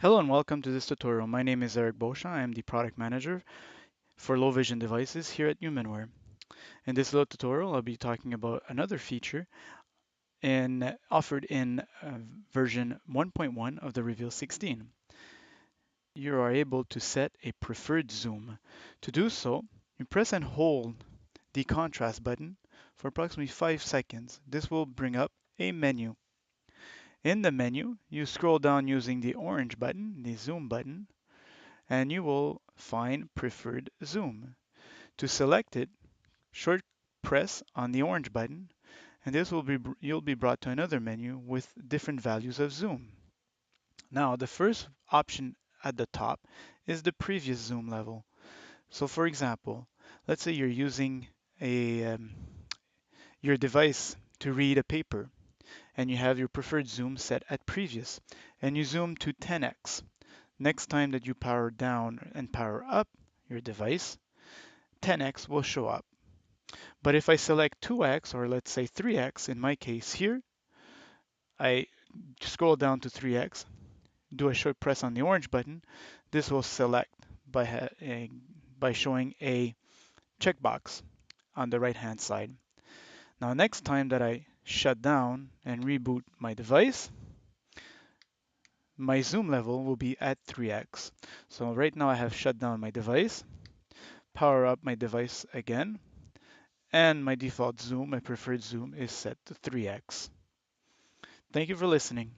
Hello and welcome to this tutorial. My name is Eric Bosha. I am the product manager for low vision devices here at HumanWare. In this little tutorial, I'll be talking about another feature offered in version 1.1 of the Reveal 16. You are able to set a preferred zoom. To do so, you press and hold the contrast button for approximately 5 seconds. This will bring up a menu. In the menu, you scroll down using the orange button, the zoom button, and you will find preferred zoom. To select it, short press on the orange button, and you'll be brought to another menu with different values of zoom. Now, the first option at the top is the previous zoom level. So for example, let's say you're using your device to read a paper and you have your preferred zoom set at previous and you zoom to 10x. Next time that you power down and power up your device, 10x will show up. But if I select 2x or let's say 3x in my case here, I scroll down to 3x, do a short press on the orange button, this will select by showing a checkbox on the right hand side. Now next time that I shut down and reboot my device, my zoom level will be at 3x. So right now I have shut down my device, power up my device again, and my default zoom, my preferred zoom is set to 3x. Thank you for listening.